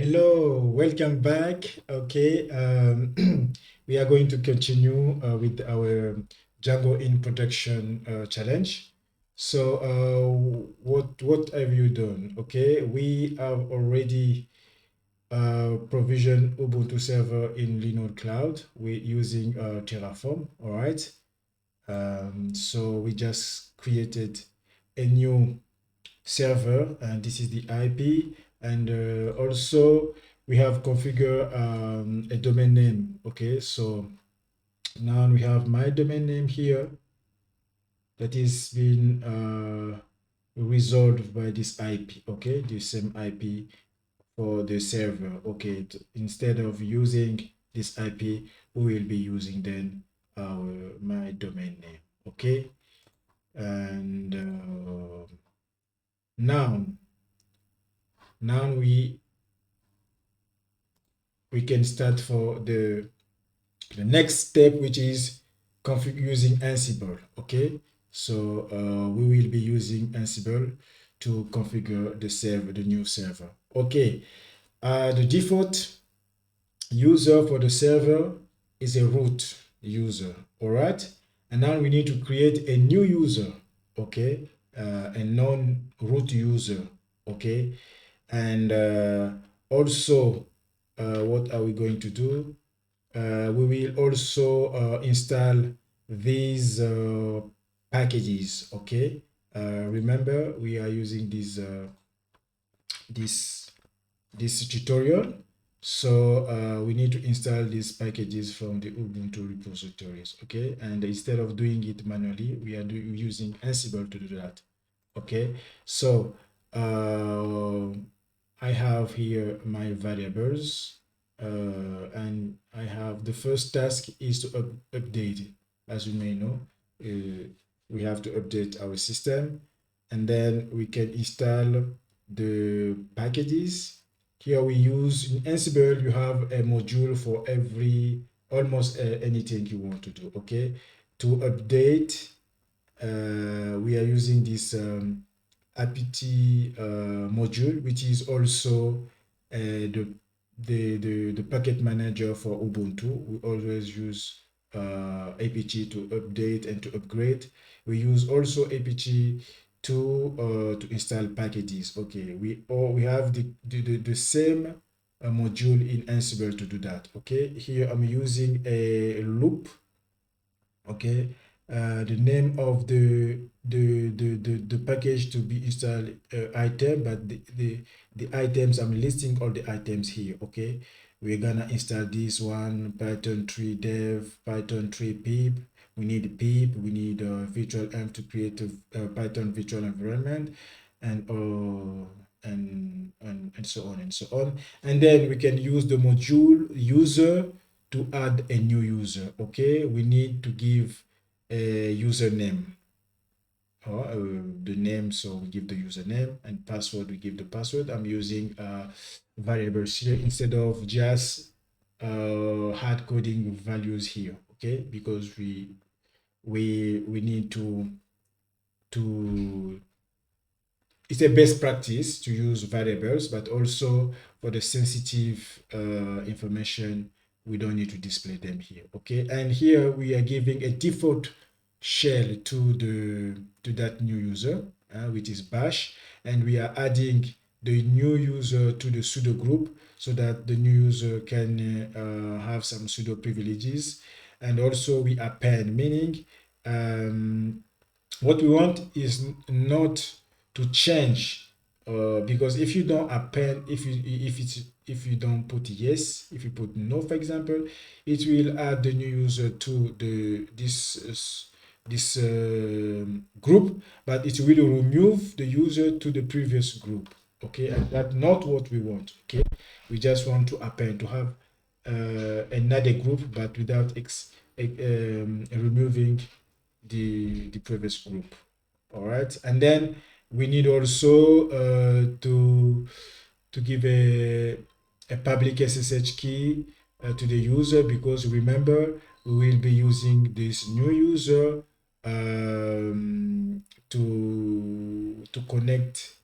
Hello, welcome back. Okay, we are going to continue with our Django in production challenge. So, what have you done? Okay, we have already provisioned Ubuntu server in Linode Cloud. We're using Terraform. All right. So we just created a new server, and this is the IP. And also we have configured a domain name. Okay, so now we have my domain name here that is being resolved by this IP. Okay, the same IP for the server. Okay, instead of using this IP, we will be using then our my domain name. Okay, and now now we can start for the next step, which is using Ansible. Okay, so we will be using Ansible to configure the server, the new server. Okay, the default user for the server is a root user. All right, and now we need to create a new user. Okay, a non-root user. Okay, and also what are we going to do? We will also install these packages. Okay, remember we are using this this tutorial, so we need to install these packages from the Ubuntu repositories. Okay, and instead of doing it manually, we are using Ansible to do that. Okay, so I have here my variables, and I have the first task is to update. As you may know, we have to update our system, and then we can install the packages. Here we use in Ansible, you have a module for every almost anything you want to do. Okay, to update, we are using this apt module, which is also the packet manager for Ubuntu. We always use apt to update and to upgrade. We use also apt to install packages. Okay, we have the same module in Ansible to do that. Okay, here I'm using a loop. Okay, the name of the package to be installed item, but the items, I'm listing all the items here. Okay, we're gonna install this one: Python 3 dev, Python 3 pip. We need pip, we need virtual env to create a Python virtual environment, and and so on and so on. And then we can use the module user to add a new user. Okay, we need to give a username, or the name, so we give the username, and password, we give the password. I'm using variables here instead of just hard coding values here. Okay, because we need to it's a best practice to use variables, but also for the sensitive information, we don't need to display them here. Okay, and here we are giving a default shell to that new user, which is bash, and we are adding the new user to the sudo group so that the new user can have some sudo privileges. And also we append, meaning what we want is not to change, because if you don't append, if you don't put yes, if you put no, for example, it will add the new user to this group, but it will remove the user to the previous group. Okay, and that's not what we want. Okay, we just want to append, to have another group, but without removing the previous group. All right, and then we need also to give a public SSH key to the user, because remember we will be using this new user to connect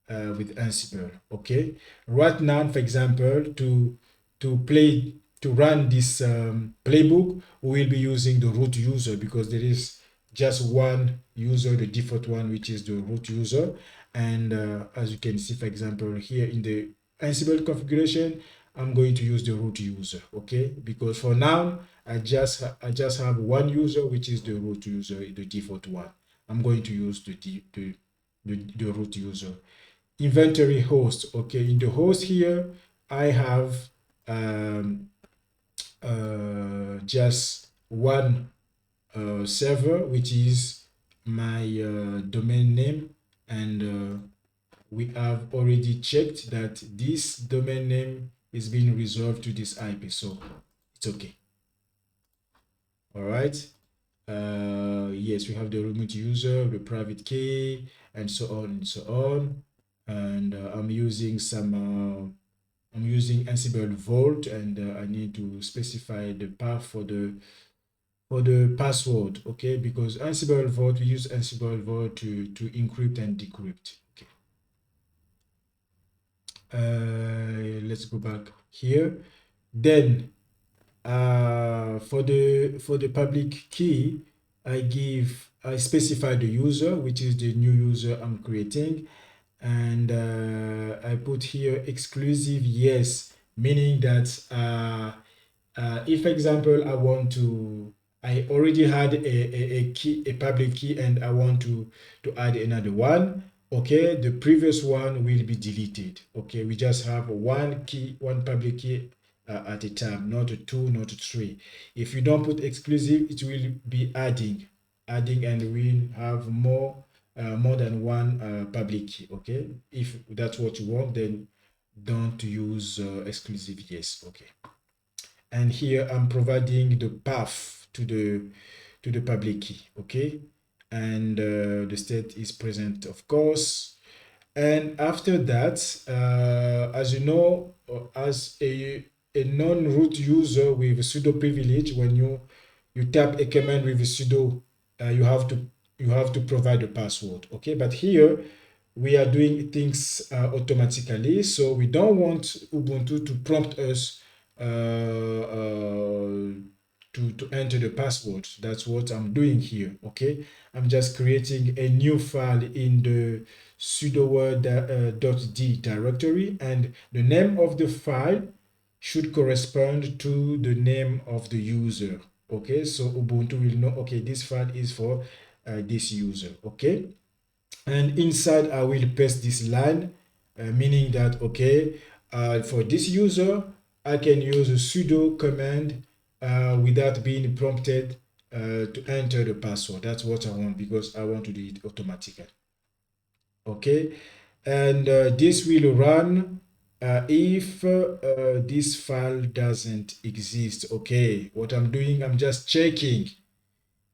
with Ansible. Okay, right now, for example, to run this playbook, we will be using the root user because there is just one user, the default one, which is the root user. And as you can see, for example, here in the Ansible configuration, I'm going to use the root user. Okay, because for now I just have one user, which is the root user, the default one. I'm going to use the root user. Inventory host. Okay, in the host here, I have um, just one server, which is my domain name, and we have already checked that this domain name is being resolved to this IP, so it's okay. All right. Yes, we have the remote user, the private key, and so on and so on. And I'm using Ansible Vault, and I need to specify the path for the password. Okay, because Ansible Vault, we use Ansible Vault to encrypt and decrypt. Okay. Let's go back here. Then for the public key, I specify the user, which is the new user I'm creating, and I put here exclusive yes, meaning that if, for example, I already had a key, a public key, and I want to add another one. Okay, the previous one will be deleted. Okay, we just have one key, one public key at a time, not a two, not a three. If you don't put exclusive, it will be adding, and we have more than one public key. Okay, if that's what you want, then don't use exclusive yes. Okay, and here I'm providing the path to the public key. Okay, and the state is present, of course. And after that, as you know, as a non-root user with sudo privilege, when you tap a command with a sudo, you have to provide a password. Okay, but here we are doing things automatically, so we don't want Ubuntu to prompt us to enter the password. That's what I'm doing here. Okay, I'm just creating a new file in the sudo.d directory, and the name of the file should correspond to the name of the user. Okay, so Ubuntu will know, okay, this file is for this user. Okay, and inside I will paste this line, meaning that, okay, for this user I can use a sudo command without being prompted to enter the password. That's what I want, because I want to do it automatically. Okay, and this will run if this file doesn't exist. Okay, what I'm doing, I'm just checking.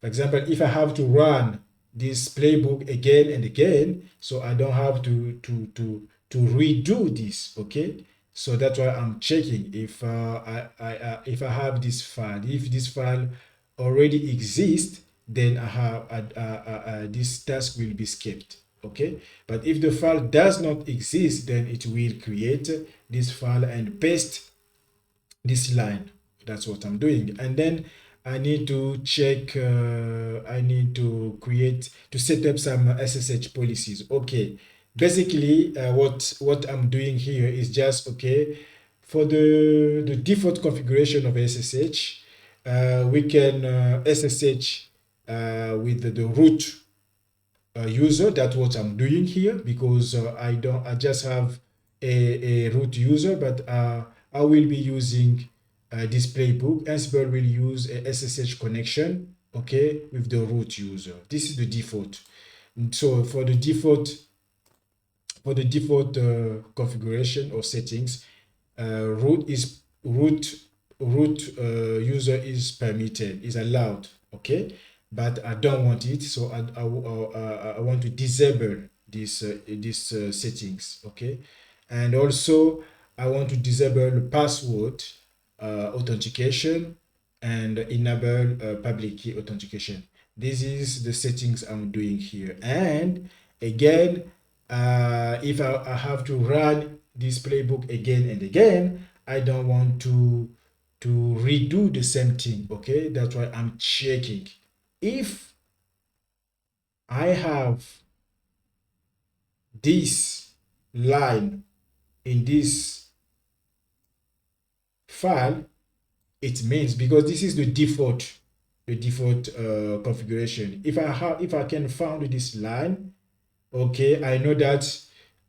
For example, if I have to run this playbook again and again, so I don't have to redo this. Okay, so that's why I'm checking if if I have this file. If this file already exists, then I have this task will be skipped. Okay, but if the file does not exist, then it will create this file and paste this line. That's what I'm doing. And then I need to check, I need to set up some SSH policies. Okay, basically what I'm doing here is just, okay, for the default configuration of SSH, we can SSH with the root user. That's what I'm doing here, because I just have a root user, but I will be using this playbook. Ansible will use a SSH connection, okay, with the root user. This is the default. So for the default configuration or settings, root user is permitted, is allowed. Okay, but I don't want it, so I want to disable this settings. Okay, and also I want to disable password authentication and enable public key authentication. This is the settings I'm doing here. And again, if I have to run this playbook again and again, I don't want to redo the same thing. Okay, that's why I'm checking. If I have this line in this file, it means, because this is the default configuration. If I can find this line, okay, I know that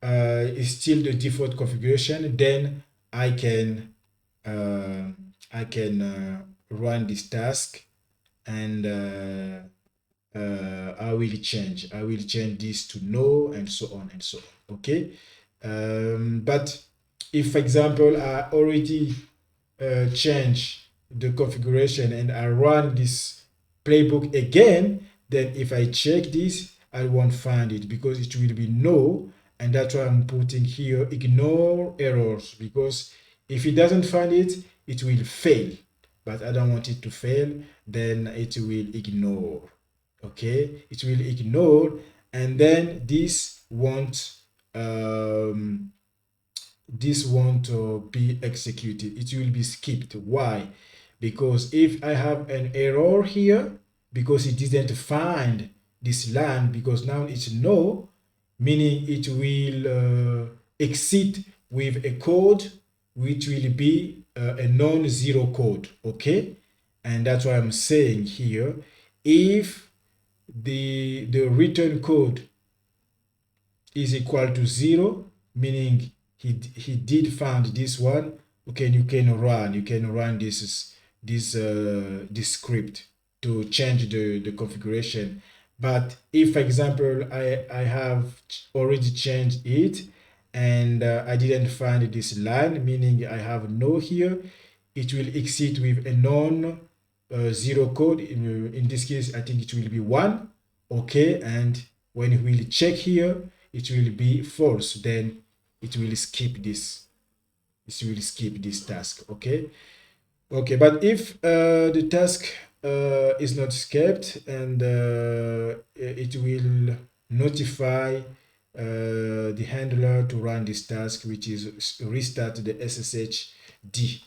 it's still the default configuration, then I can uh, run this task, and I will change this to no, and so on and so on. Okay, but if, for example, I already change the configuration and I run this playbook again, then if I check this, I won't find it because it will be no. And that's why I'm putting here ignore errors, because if it doesn't find it, it will fail. But I don't want it to fail, then it will ignore. Okay, it will ignore, and then um, this won't be executed. It will be skipped. Why? Because if I have an error here, because it didn't find this line, because now it's no, meaning it will exit with a code which will be a non-zero code. Okay, and that's why I'm saying here, if the return code is equal to 0, meaning he did find this one, okay, you can run this script to change the configuration. But if, for example, I have already changed it, and I didn't find this line, meaning I have no here, it will exit with a non zero code. In this case, I think it will be 1. Okay, and when we will check here, it will be false. Then it will skip this. It will skip this task. Okay. Okay, but if the task is not skipped, and it will notify the handler to run this task, which is restart the SSHD.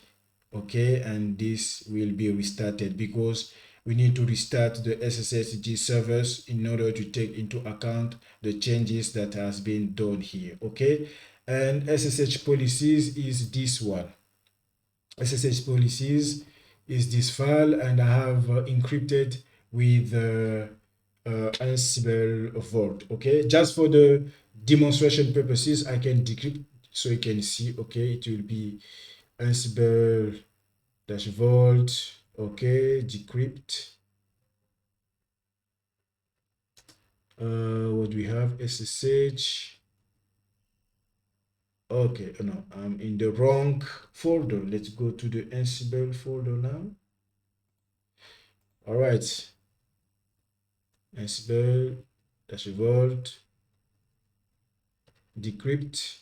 Okay, and this will be restarted because we need to restart the SSHD servers in order to take into account the changes that has been done here. Okay, and SSH policies is this one. SSH policies is this file, and I have encrypted with Ansible Vault. Okay, just for the demonstration purposes, I can decrypt so you can see. Okay, it will be Ansible -vault. Okay, decrypt. What do we have? SSH. Okay, no, I'm in the wrong folder. Let's go to the Ansible folder now. All right, Ansible -vault, decrypt,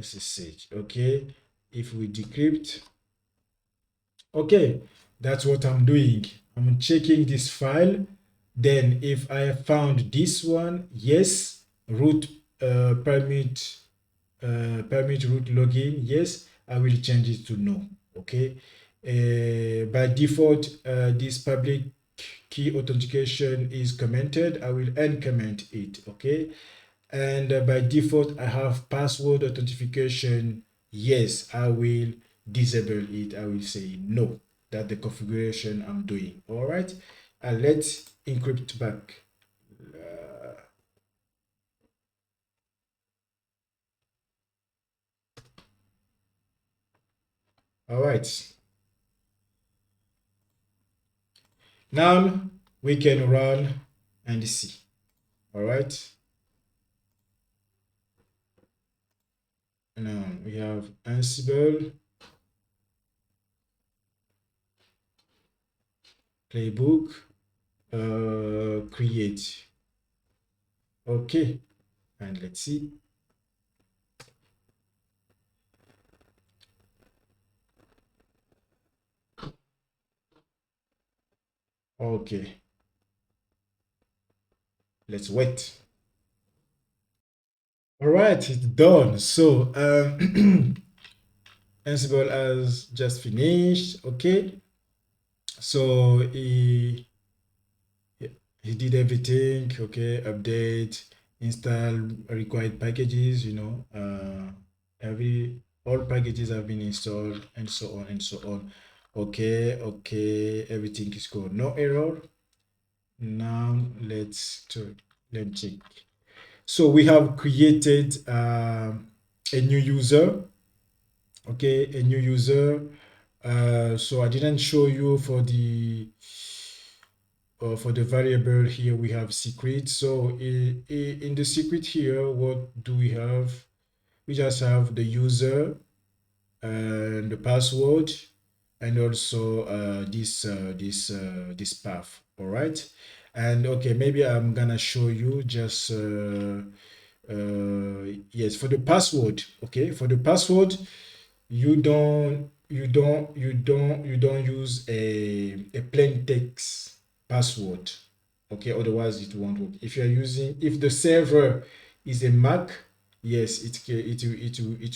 SSH. Okay, if we decrypt, okay, that's what I'm doing. I'm checking this file. Then if I found this one, yes, root permit root login, yes, I will change it to no. Okay, by default, this public key authentication is commented. I will uncomment it. Okay, and by default I have password authentication. Yes, I will disable it. I will say no. That's the configuration I'm doing. All right, and let's encrypt back. All right, now we can run and see. All right, now we have Ansible playbook create. Okay, and let's see. Okay, let's wait. All right, it's done. So Ansible has just finished. Okay, so he did everything. Okay, update, install required packages. Every all packages have been installed, and so on and so on. Okay, okay, everything is good. No error. Now let's check. So we have created a new user. Okay, a new user. So I didn't show you for the variable here we have secret. So in the secret here, what do we have? We just have the user and the password, and also this path. All right. And okay, maybe I'm gonna show you just yes, for the password. Okay, for the password, you don't use a plain text password. Okay, otherwise it won't work. If the server is a Mac, yes, it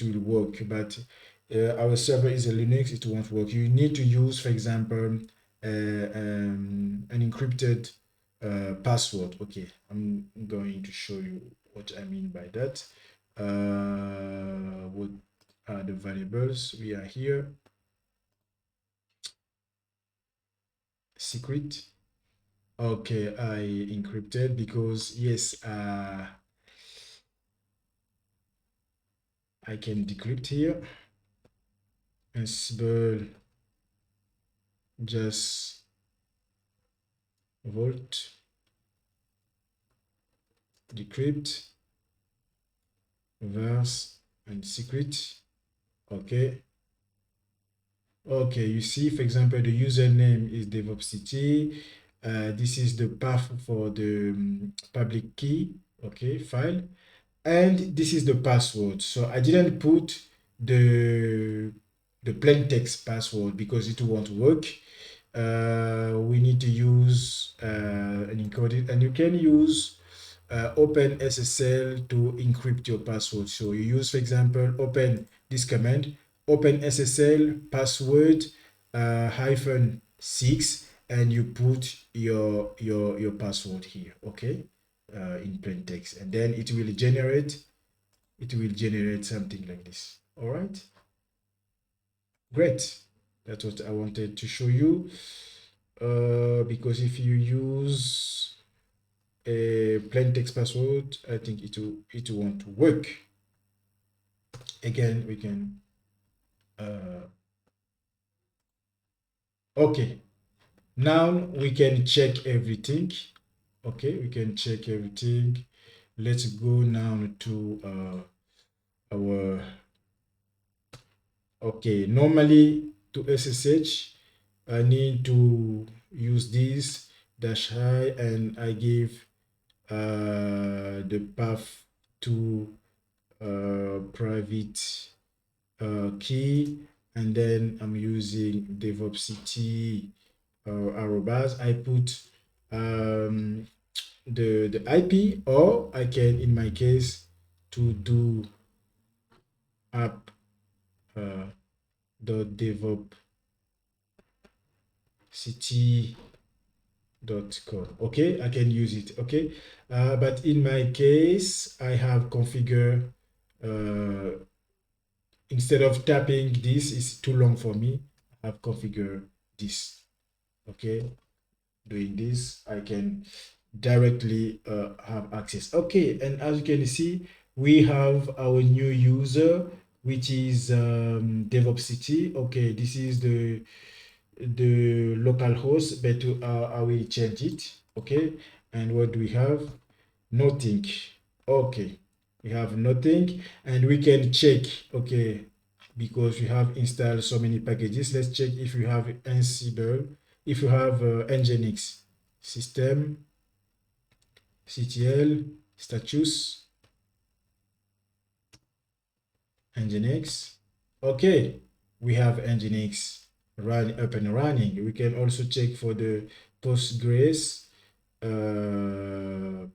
will work. But our server is a Linux, it won't work. You need to use, for example, an encrypted password. Okay, I'm going to show you what I mean by that. What are the variables we are here? Secret. Okay, I encrypted because yes, I can decrypt here. Ansible just vault decrypt verse and secret. Okay. Okay, you see, for example, the username is DevOpsCT. This is the path for the public key, okay, file. And this is the password. So I didn't put the the plain text password because it won't work. We need to use an encoded, and you can use OpenSSL to encrypt your password. So you use, for example, open this command, OpenSSL password -6, and you put your password here, okay, in plain text, and then it will generate something like this. All right, great. That's what I wanted to show you. Because if you use a plain text password, I think it won't work. Again, we can okay. Now we can check everything. Okay, we can check everything. Let's go now to our okay. Normally to SSH, I need to use this -i, and I give the path to private key, and then I'm using DevOpsCT arrobas. I put the IP, or I can, in my case, to do app dot devopct.com. Okay, I can use it. Okay, but in my case, I have configured instead of tapping this is too long for me. I have configured this. Okay, doing this, I can directly have access. Okay, and as you can see, we have our new user, which is DevOpsCT. Okay, this is the local host, but I will change it. Okay, and what do we have? Nothing. Okay, we have nothing, and we can check. Okay, because we have installed so many packages. Let's check if we have Ansible, if you have Nginx system ctl status Nginx. Okay, we have Nginx up and running. We can also check for the Postgres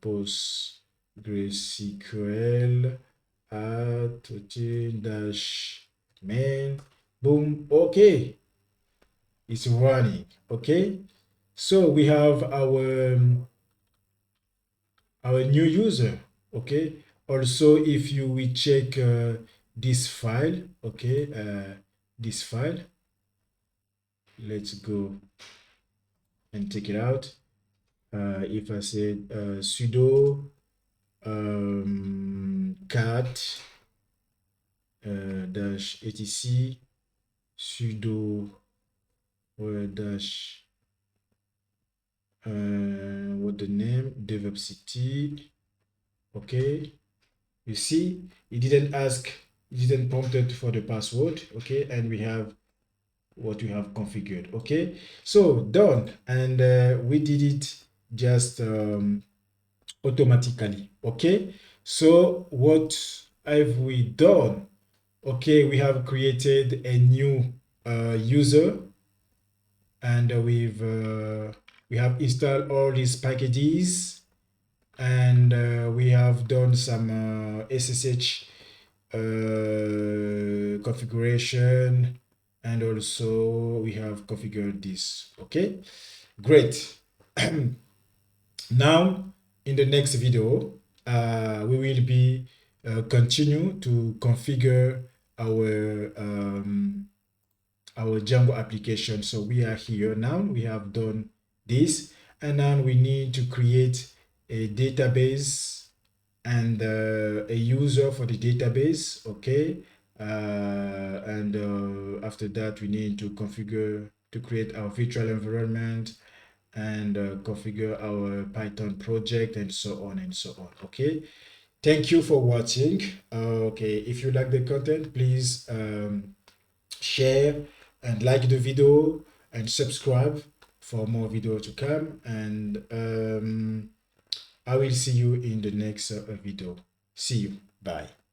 PostgreSQL routine dash main, boom. Okay, it's running. Okay, so we have our new user. Okay, also if you will check this file, okay, this file, let's go and take it out. If I say sudo cat dash etc sudo dash what the name devcity. Okay, you see it didn't ask, it didn't prompt it for the password. Okay, and we have what we have configured. Okay, so done, and we did it just automatically. Okay, so what have we done? Okay, we have created a new user, and we have installed all these packages, and we have done some SSH configuration, and also we have configured this. Okay, great. Now in the next video we will be continue to configure our Django application. So we are here now, we have done this, and now we need to create a database and a user for the database. Okay, and after that we need to configure to create our virtual environment and configure our Python project, and so on and so on. Okay, thank you for watching. Okay, if you like the content, please share and like the video and subscribe for more video to come, and I will see you in the next video. See you. Bye.